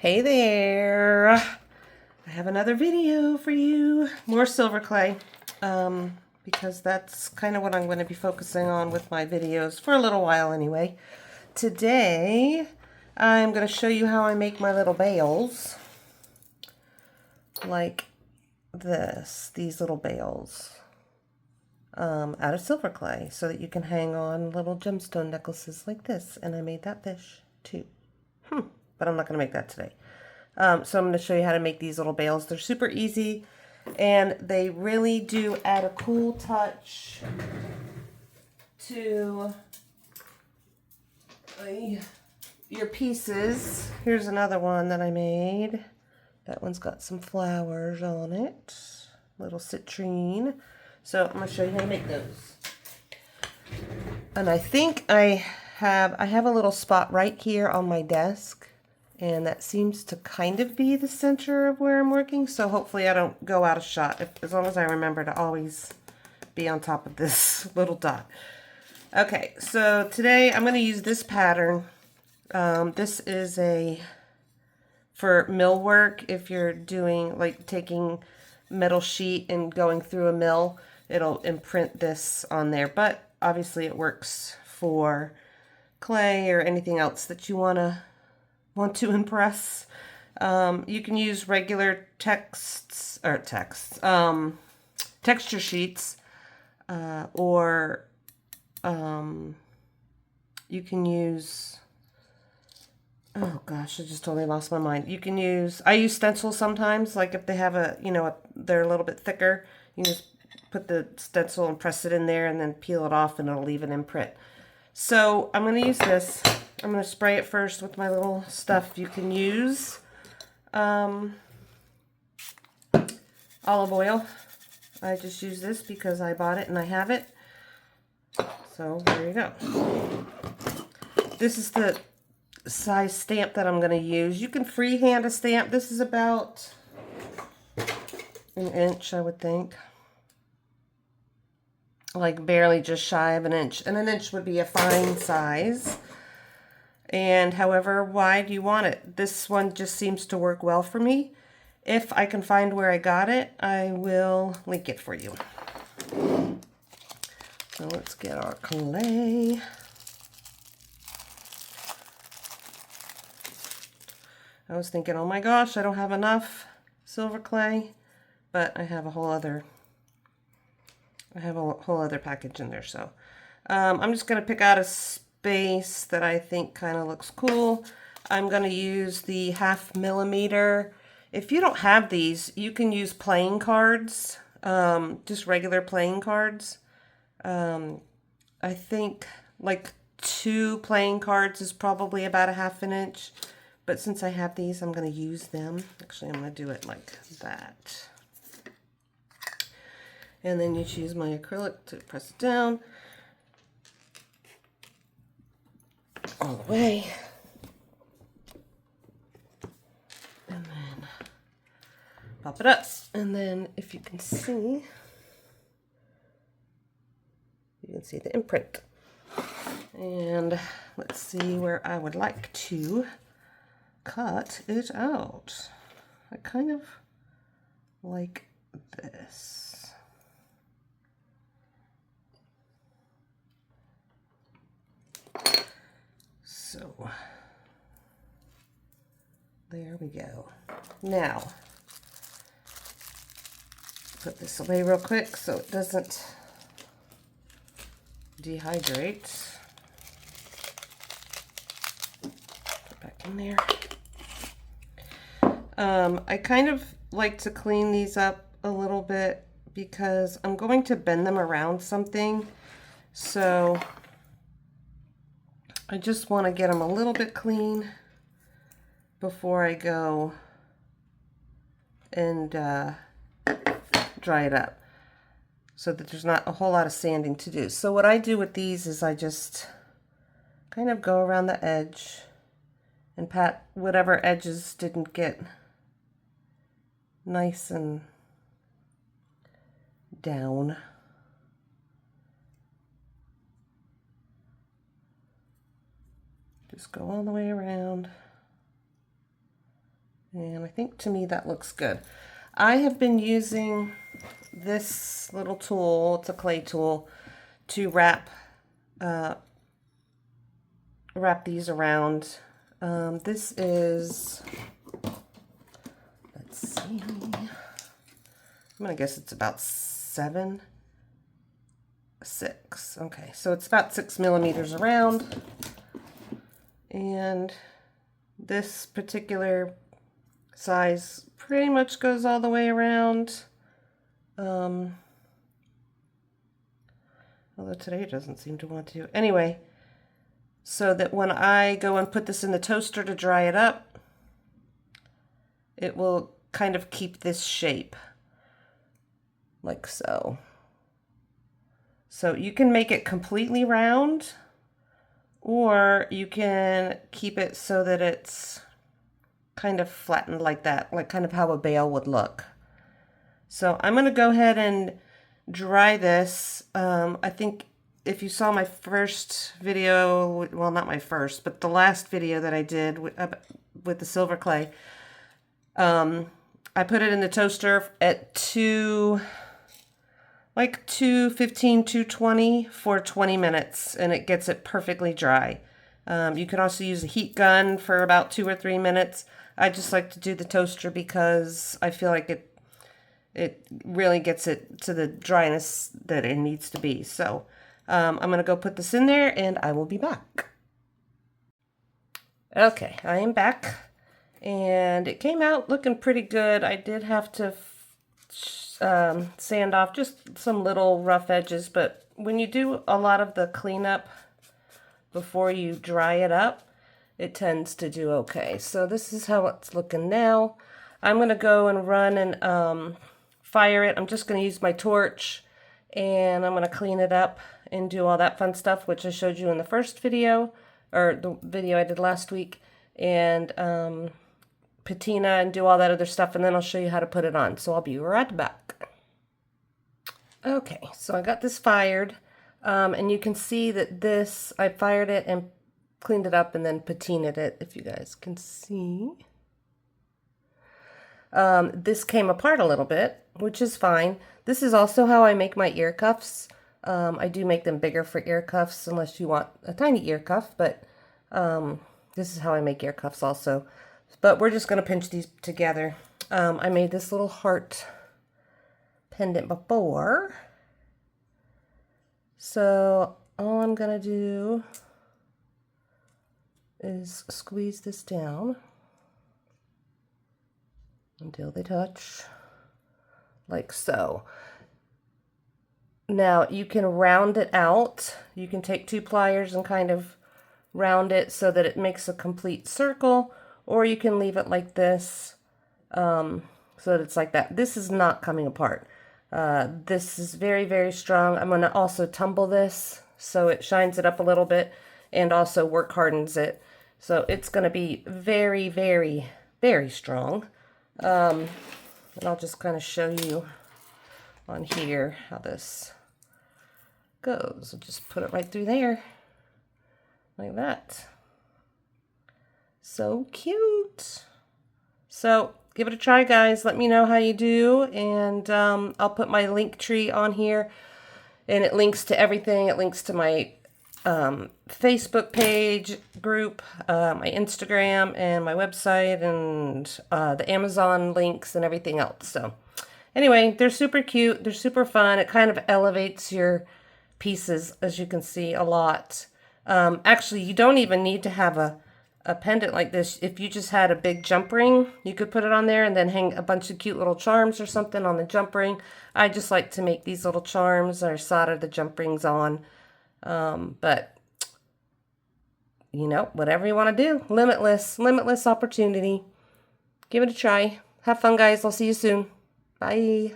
Hey there! I have another video for you. More silver clay, because that's kind of what I'm going to be focusing on with my videos for a little while anyway. Today, I'm going to show you how I make my little bales. Like this, these little bales. Out of silver clay, so that you can hang on little gemstone necklaces like this. And I made that fish too. But I'm not going to make that today. So I'm going to show you how to make these little bales. They're super easy, and they really do add a cool touch to your pieces. Here's another one that I made. That one's got some flowers on it, little citrine. So I'm going to show you how to make those. And I think I have a little spot right here on my desk. And that seems to kind of be the center of where I'm working. So hopefully I don't go out of shot, as long as I remember to always be on top of this little dot. Okay, so today I'm going to use this pattern. This is for mill work. If you're doing, like, taking metal sheet and going through a mill, it'll imprint this on there. But obviously it works for clay or anything else that you want to impress. You can use regular texture sheets, or you can use, oh gosh, I just totally lost my mind. You can use, I use stencils sometimes, like if they have they're a little bit thicker, you can just put the stencil and press it in there and then peel it off and it'll leave an imprint. So I'm going to use this. I'm going to spray it first with my little stuff. You can use olive oil. I just use this because I bought it and I have it. So there you go. This is the size stamp that I'm going to use. You can freehand a stamp. This is about an inch, I would think. Like barely just shy of an inch. And an inch would be a fine size. And however wide you want it. This one just seems to work well for me. If I can find where I got it, I will link it for you. So let's get our clay. I was thinking, oh my gosh, I don't have enough silver clay, but I have a whole other package in there. So I'm just going to pick out a space that I think kind of looks cool. I'm going to use the 1/2 millimeter. If you don't have these, you can use playing cards, just regular playing cards. I think like 2 playing cards is probably about 1/2 inch. But since I have these, I'm going to use them. Actually, I'm going to do it like that. And then you choose my acrylic to press it down all the way. And then pop it up. And then if you can see the imprint. And let's see where I would like to cut it out. I kind of like this. So there we go. Now, put this away real quick so it doesn't dehydrate. Put back in there. I kind of like to clean these up a little bit because I'm going to bend them around something. So I just want to get them a little bit clean before I go and dry it up, so that there's not a whole lot of sanding to do. So what I do with these is I just kind of go around the edge and pat whatever edges didn't get nice and down. Just go all the way around. And I think to me that looks good. I have been using this little tool, it's a clay tool, to wrap these around. This is, let's see, I'm gonna guess it's about 6. Okay, so it's about 6 millimeters around, and this particular size pretty much goes all the way around. Although today it doesn't seem to want to. Anyway, so that when I go and put this in the toaster to dry it up, it will kind of keep this shape, like so. So you can make it completely round, or you can keep it so that it's kind of flattened like that, like kind of how a bale would look. So I'm going to go ahead and dry this. I think if you saw my first video, well, not my first, but the last video that I did with the silver clay, I put it in the toaster at 215, 220 for 20 minutes, and it gets it perfectly dry. You can also use a heat gun for about 2 or 3 minutes. I just like to do the toaster because I feel like it really gets it to the dryness that it needs to be. So I'm going to go put this in there and I will be back. Okay, I am back and it came out looking pretty good. I did have to sand off just some little rough edges, but when you do a lot of the cleanup before you dry it up, it tends to do okay. So this is how it's looking now. I'm going to go and run and fire it. I'm just going to use my torch and I'm going to clean it up and do all that fun stuff, which I showed you in the first video, or the video I did last week, and patina and do all that other stuff, and then I'll show you how to put it on. So I'll be right back. Okay, so I got this fired, and you can see that this, I fired it and cleaned it up and then patinaed it, if you guys can see. This came apart a little bit, which is fine. This is also how I make my ear cuffs. I do make them bigger for ear cuffs unless you want a tiny ear cuff, but this is how I make ear cuffs also. But we're just going to pinch these together. I made this little heart pendant before. So all I'm going to do is squeeze this down until they touch, like so. Now you can round it out. You can take 2 pliers and kind of round it so that it makes a complete circle, or you can leave it like this, so that it's like that. This is not coming apart. This is very, very strong. I'm going to also tumble this so it shines it up a little bit and also work hardens it. So it's going to be very, very, very strong. And I'll just kind of show you on here how this goes. I'll just put it right through there like that. So cute. So give it a try, guys. Let me know how you do, and I'll put my link tree on here, and it links to everything. It links to my Facebook page group, my Instagram, and my website, and the Amazon links and everything else. So anyway, they're super cute. They're super fun. It kind of elevates your pieces, as you can see, a lot. Actually, you don't even need to have a pendant like this. If you just had a big jump ring, you could put it on there and then hang a bunch of cute little charms or something on the jump ring. I just like to make these little charms or solder the jump rings on. But, you know, whatever you want to do. Limitless opportunity. Give it a try. Have fun, guys. I'll see you soon. Bye.